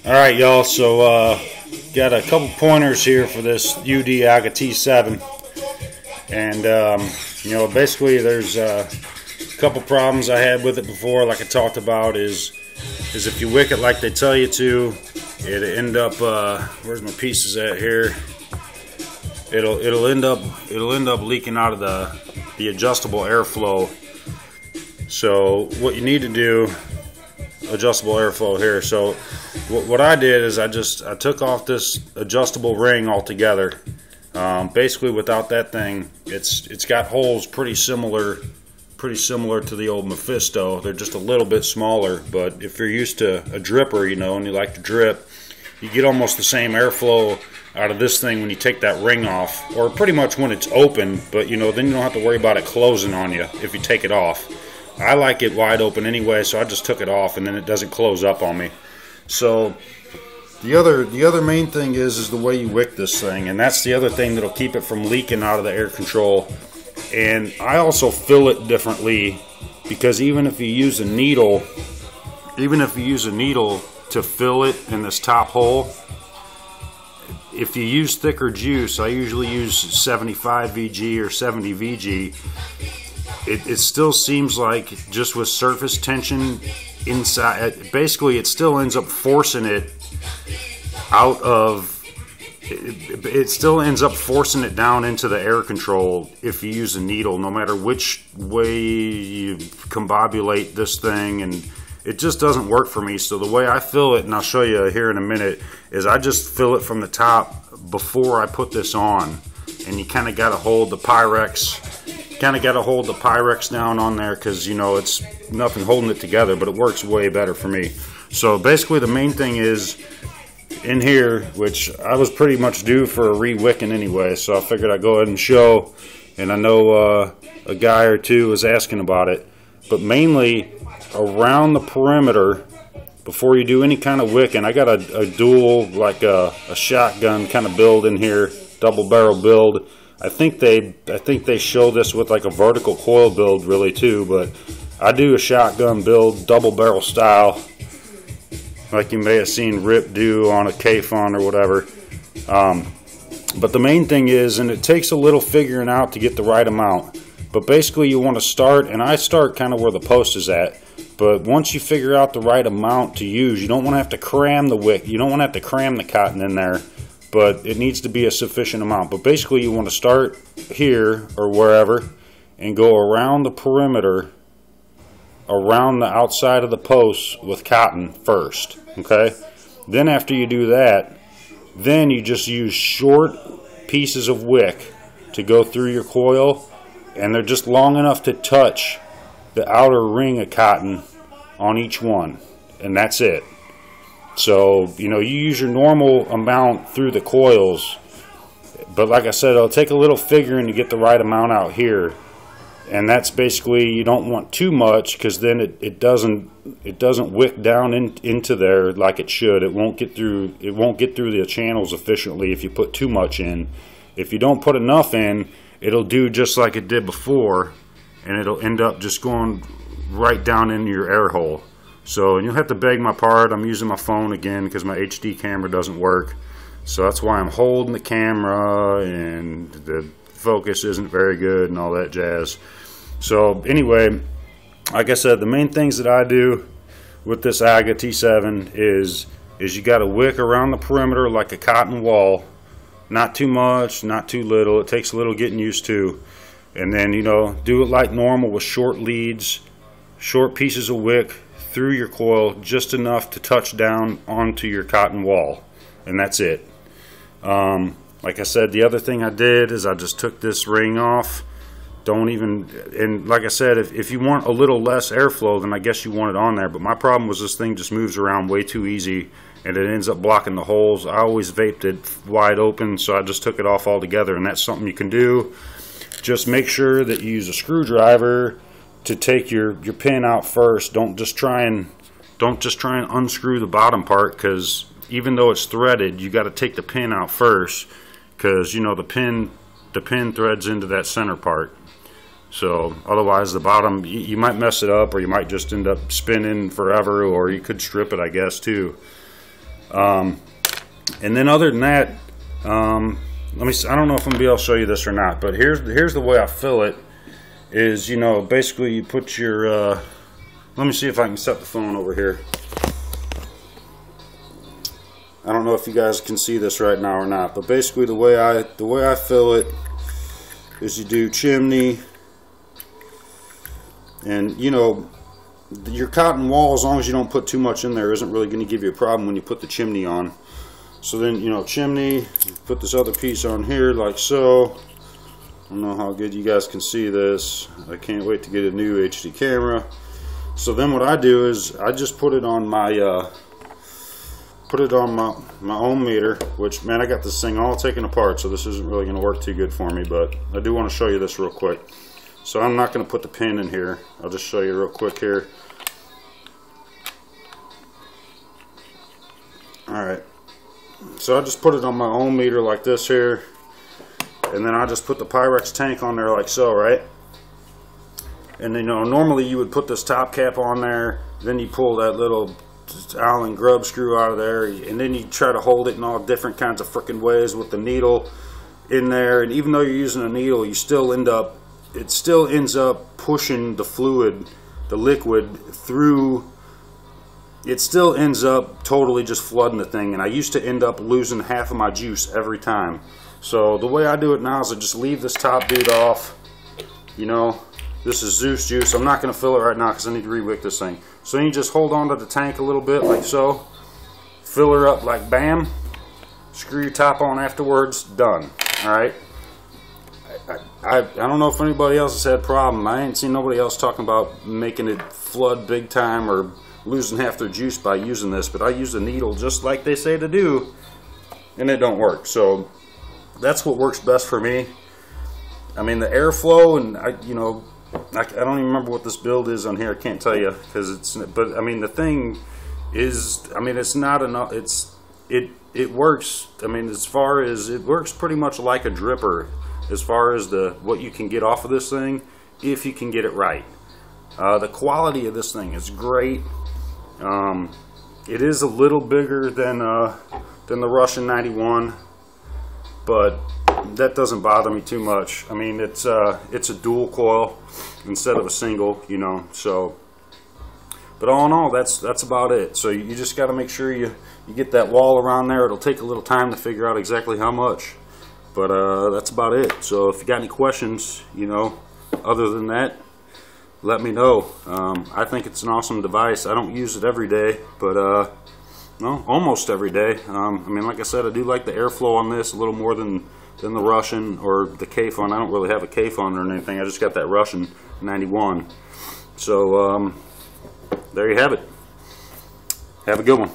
Alright, y'all, so got a couple pointers here for this UD AGA T7. And basically there's a couple problems I had with it before, like I talked about, is if you wick it like they tell you to, it'll end up where's my pieces at here? It'll end up leaking out of the adjustable airflow. So what you need to do, adjustable airflow here. So what I did is I took off this adjustable ring altogether. Basically, without that thing, it's got holes pretty similar to the old Mephisto. They're just a little bit smaller, but if you're used to a dripper, and you like to drip, you get almost the same airflow out of this thing when you take that ring off, or pretty much when it's open, but then you don't have to worry about it closing on you if you take it off. I like it wide open anyway, so I just took it off, and then it doesn't close up on me. So the other main thing is the way you wick this thing, and that's the other thing that'll keep it from leaking out of the air control. And I also fill it differently, because even if you use a needle to fill it in this top hole, if you use thicker juice, I usually use 75 VG or 70 VG, it still seems like just with surface tension inside, basically it still ends up forcing it out of, it still ends up forcing it down into the air control if you use a needle, no matter which way you combobulate this thing, and it just doesn't work for me. So the way I fill it, and I'll show you here in a minute, is I just fill it from the top before I put this on. And you kind of got to hold the Pyrex, down on there, because it's nothing holding it together, but it works way better for me. So basically the main thing is in here, which I was pretty much due for a re-wicking anyway, so I figured I'd go ahead and show. And I know a guy or two was asking about it, but mainly around the perimeter before you do any kind of wicking. I got a dual, like a shotgun kind of build in here, double barrel build. I think they show this with like a vertical coil build really too, but I do a shotgun build, double barrel style, like you may have seen Rip do on a K-Fon or whatever. But the main thing is, and it takes a little figuring out to get the right amount, but basically you want to start, and I start kind of where the post is at, but once you figure out the right amount to use, you don't want to have to cram the wick, you don't want to have to cram the cotton in there, but it needs to be a sufficient amount. But basically you want to start here or wherever and go around the perimeter, around the outside of the posts with cotton first, okay? Then after you do that, then you just use short pieces of wick to go through your coil, and they're just long enough to touch the outer ring of cotton on each one, and that's it. So you use your normal amount through the coils, but like I said, it'll take a little figuring to get the right amount out here. And that's basically, you don't want too much, because then it doesn't wick down into there like it should. It won't get through the channels efficiently if you put too much in. If you don't put enough in, it'll do just like it did before, and it'll end up just going right down into your air hole. So, and you'll have to beg my pardon. I'm using my phone again because my HD camera doesn't work. So that's why I'm holding the camera, and the focus isn't very good and all that jazz. So anyway, like I said, the main things that I do with this AGA T7 is you got to wick around the perimeter like a cotton wall. Not too much, not too little. It takes a little getting used to. And then, do it like normal with short leads, short pieces of wick through your coil, just enough to touch down onto your cotton wall. And that's it. Like I said, the other thing I did is I just took this ring off. And like I said, if you want a little less airflow, then I guess you want it on there. But my problem was this thing just moves around way too easy, and it ends up blocking the holes. I always vaped it wide open, so I just took it off altogether, and that's something you can do. Just make sure that you use a screwdriver to take your pin out first. Don't just try and unscrew the bottom part, because even though it's threaded, you got to take the pin out first, because the pin threads into that center part. So otherwise the bottom, you might mess it up, or you might just end up spinning forever, or you could strip it, I guess, too. And then other than that, let me see, I don't know if I'm gonna be able to show you this or not, but here's the way I fill it. Is, you know, basically you put your let me see if I can set the phone over here. I don't know if you guys can see this right now or not, but basically the way I fill it is you do chimney, and you know, your cotton wall, as long as you don't put too much in there, isn't really going to give you a problem when you put the chimney on. So then, you know, chimney, put this other piece on here like so. I don't know how good you guys can see this. I can't wait to get a new HD camera. So then what I do is I just put it on my my ohm meter, which, man, I got this thing all taken apart, so this isn't really going to work too good for me, but I do want to show you this real quick. So I'm not going to put the pin in here. I'll just show you real quick here. Alright, so I just put it on my ohm meter like this here, and then I just put the Pyrex tank on there like so, right? And then, you know, normally you would put this top cap on there, then you pull that little Allen grub screw out of there, and then you try to hold it in all different kinds of frickin' ways with the needle in there. And even though you're using a needle, you still end up, it still ends up pushing the fluid, the liquid through. It still ends up totally just flooding the thing, and I used to end up losing half of my juice every time. So the way I do it now is I just leave this top dude off. You know, this is Zeus juice. I'm not going to fill it right now because I need to re-wick this thing. So you just hold on to the tank a little bit like so. Fill her up like bam. Screw your top on afterwards. Done. Alright. I don't know if anybody else has had a problem. I ain't seen nobody else talking about making it flood big time or losing half their juice by using this, but I use a needle just like they say to do, and it don't work. So that's what works best for me. I mean, the airflow, and I don't even remember what this build is on here. I can't tell you because it's. But I mean, the thing is, I mean, it's not enough. It works. I mean, as far as it works, pretty much like a dripper. As far as what you can get off of this thing, if you can get it right. The quality of this thing is great. It is a little bigger than the Russian 91, but that doesn't bother me too much. I mean, it's a dual coil instead of a single, you know. So, but all in all, that's about it. So you just got to make sure you get that wall around there. It'll take a little time to figure out exactly how much, but that's about it. So if you got any questions, you know, other than that, let me know. I think it's an awesome device. I don't use it every day, but no, almost every day. I mean, like I said, I do like the airflow on this a little more than the Russian or the K-Fun. I don't really have a K-Fun or anything. I just got that Russian 91. So there you have it. Have a good one.